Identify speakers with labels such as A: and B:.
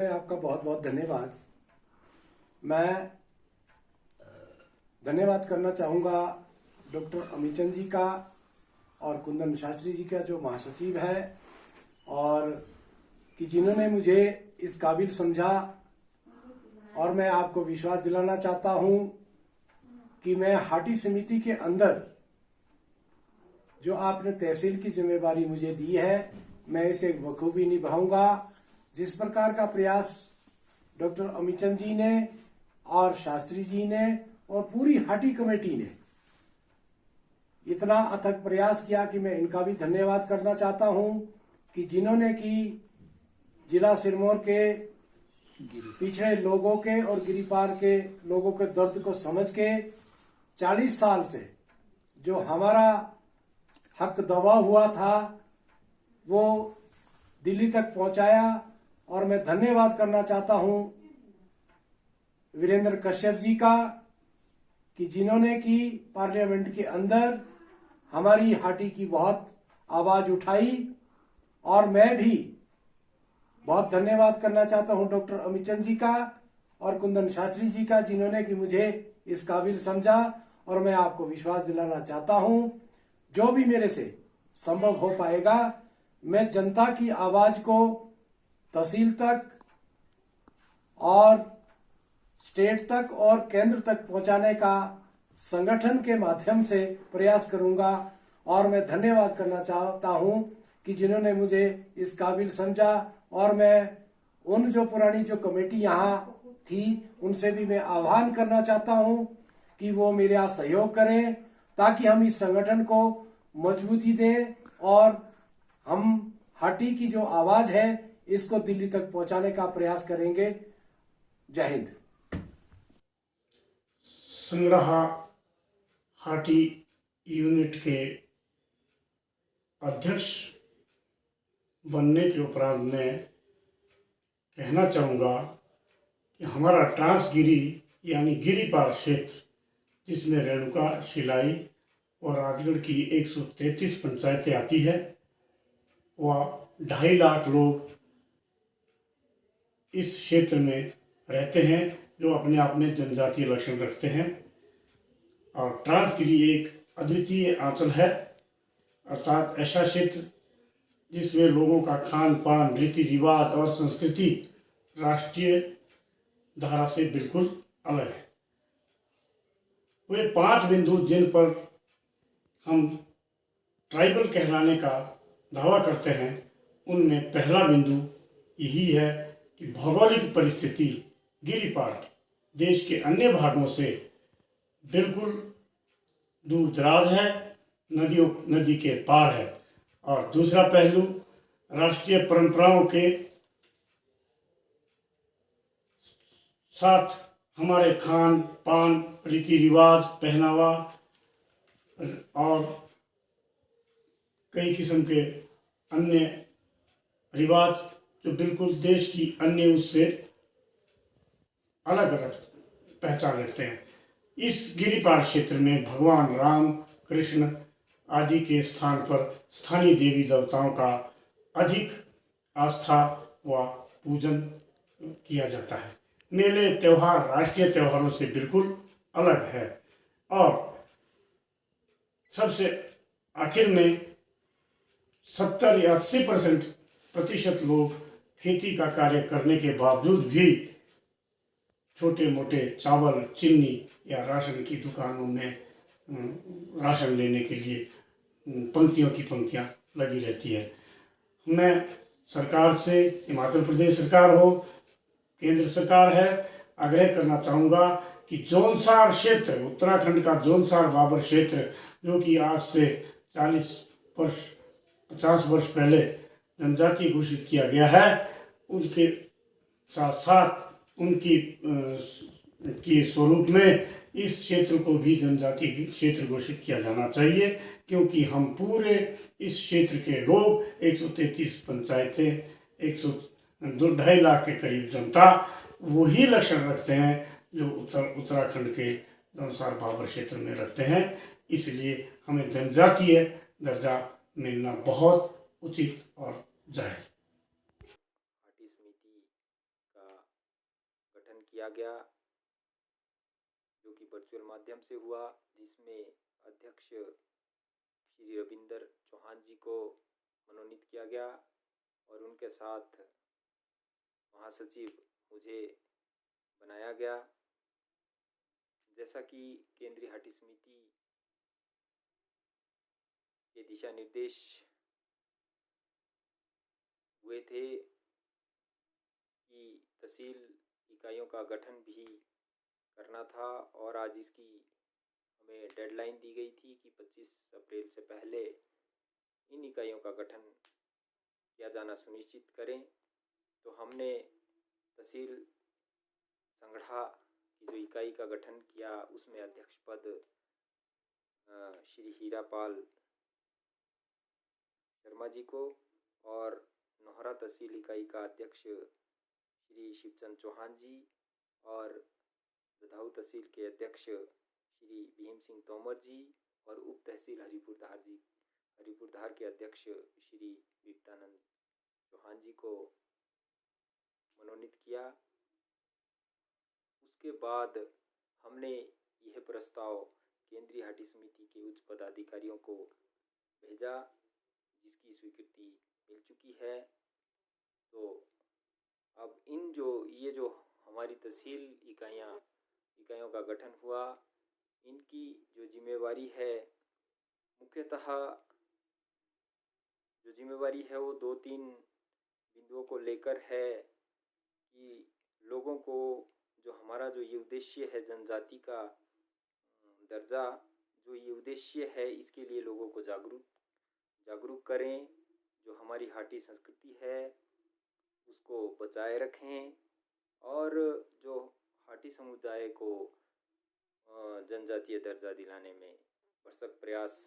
A: आपका बहुत बहुत धन्यवाद। मैं धन्यवाद करना चाहूँगा डॉक्टर अमीचंद जी का और कुंदन शास्त्री जी का जो महासचिव है, और कि जिन्होंने मुझे इस काबिल समझा। और मैं आपको विश्वास दिलाना चाहता हूँ कि मैं हाटी समिति के अंदर जो आपने तहसील की जिम्मेवारी मुझे दी है, मैं इसे बखूबी निभाऊंगा। जिस प्रकार का प्रयास डॉक्टर अमीचंद जी ने और शास्त्री जी ने और पूरी हाटी कमेटी ने इतना अथक प्रयास किया कि मैं इनका भी धन्यवाद करना चाहता हूं कि जिन्होंने कि जिला सिरमौर के पिछड़े लोगों के और गिरिपार के लोगों के दर्द को समझ के 40 साल से जो हमारा हक दबा हुआ था वो दिल्ली तक पहुंचाया। और मैं धन्यवाद करना चाहता हूं वीरेंद्र कश्यप जी का कि जिन्होंने कि पार्लियामेंट के अंदर हमारी हाटी की बहुत आवाज उठाई। और मैं भी बहुत धन्यवाद करना चाहता हूं डॉक्टर अमीचंद जी का और कुंदन शास्त्री जी का, जिन्होंने कि मुझे इस काबिल समझा। और मैं आपको विश्वास दिलाना चाहता हूं जो भी मेरे से संभव हो पाएगा, मैं जनता की आवाज को तहसील तक और स्टेट तक और केंद्र तक पहुंचाने का संगठन के माध्यम से प्रयास करूंगा। और मैं धन्यवाद करना चाहता हूं कि जिन्होंने मुझे इस काबिल समझा। और मैं उन जो पुरानी जो कमेटी यहाँ थी उनसे भी मैं आह्वान करना चाहता हूं कि वो मेरे यहाँ सहयोग करें ताकि हम इस संगठन को मजबूती दें और हम हाटी की जो आवाज है इसको दिल्ली तक पहुंचाने का प्रयास करेंगे। जय हिंद।
B: संग्रहा हाटी यूनिट के अध्यक्ष बनने के उपरांत मैं कहना चाहूँगा कि हमारा ट्रांसगिरी यानी गिरिपार क्षेत्र, जिसमें रेणुका, शिलाई और राजगढ़ की 133 पंचायतें आती है, वह 2.5 लाख लोग इस क्षेत्र में रहते हैं जो अपने आप में जनजातीय लक्षण रखते हैं। और ट्रांसगिरी एक अद्वितीय आंचल है, अर्थात ऐसा क्षेत्र जिसमें लोगों का खान पान, रीति रिवाज और संस्कृति राष्ट्रीय धारा से बिल्कुल अलग है। वे 5 बिंदु जिन पर हम ट्राइबल कहलाने का दावा करते हैं, उनमें पहला बिंदु यही है कि भौगोलिक परिस्थिति गिरिपार देश के अन्य भागों से बिल्कुल दूर दराज है, नदी के पार है। और दूसरा पहलू राष्ट्रीय परंपराओं के साथ हमारे खान पान, रीति रिवाज, पहनावा और कई किस्म के अन्य रिवाज जो बिल्कुल देश की अन्य उससे अलग अलग पहचान रखते हैं। इस गिरिपार क्षेत्र में भगवान राम, कृष्ण आदि के स्थान पर स्थानीय देवी देवताओं का अधिक आस्था व पूजन किया जाता है। मेले त्यौहार राष्ट्रीय त्योहारों से बिल्कुल अलग है। और सबसे आखिर में 70 या 80% लोग खेती का कार्य करने के बावजूद भी छोटे मोटे चावल, चीनी या राशन की दुकानों में राशन लेने के लिए पंक्तियों की पंक्तियां लगी रहती है। मैं सरकार से, हिमाचल प्रदेश सरकार हो, केंद्र सरकार है, आग्रह करना चाहूँगा कि जौनसार क्षेत्र, उत्तराखंड का जौनसार बाबर क्षेत्र, जो कि आज से 50 वर्ष पहले जनजाति घोषित किया गया है, उनके साथ साथ उनकी के स्वरूप में इस क्षेत्र को भी जनजाति क्षेत्र घोषित किया जाना चाहिए, क्योंकि हम पूरे इस क्षेत्र के लोग 133 पंचायतें, 2.5 लाख के करीब जनता वही लक्षण रखते हैं जो उत्तराखंड के जौनसार बाबर क्षेत्र में रखते हैं। इसलिए हमें जनजातीय दर्जा मिलना बहुत उचित और जायज़।
C: किया गया, जो कि वर्चुअल माध्यम से हुआ, जिसमें अध्यक्ष श्री रविंदर चौहान जी को मनोनीत किया गया और उनके साथ महासचिव मुझे बनाया गया। जैसा कि केंद्रीय हाटी समिति के दिशा निर्देश हुए थे कि तहसील इकाइयों का गठन भी करना था और आज इसकी हमें डेडलाइन दी गई थी कि 25 अप्रैल से पहले इन इकाइयों का गठन किया जाना सुनिश्चित करें। तो हमने तहसील संगड़ा की जो इकाई का गठन किया, उसमें अध्यक्ष पद श्री हीरापाल शर्मा जी को और नोहरा तहसील इकाई का अध्यक्ष श्री शिवचंद चौहान जी और ददाहू तहसील के अध्यक्ष श्री भीम सिंह तोमर जी और उप तहसील हरिपुर धार के अध्यक्ष श्री विपतानंद चौहान जी को मनोनीत किया। उसके बाद हमने यह प्रस्ताव केंद्रीय हाटी समिति के उच्च पदाधिकारियों को भेजा, जिसकी स्वीकृति मिल चुकी है। तो अब ये जो हमारी तहसील इकाइयों का गठन हुआ, इनकी जो जिम्मेवारी है, मुख्यतः जो जिम्मेवारी है वो 2-3 बिंदुओं को लेकर है कि लोगों को जो हमारा जो ये उद्देश्य है जनजाति का दर्जा, जो ये उद्देश्य है, इसके लिए लोगों को जागरूक करें। जो हमारी हाटी संस्कृति है उसको बचाए रखें और जो हाटी समुदाय को जनजातीय दर्जा दिलाने में भरसक प्रयास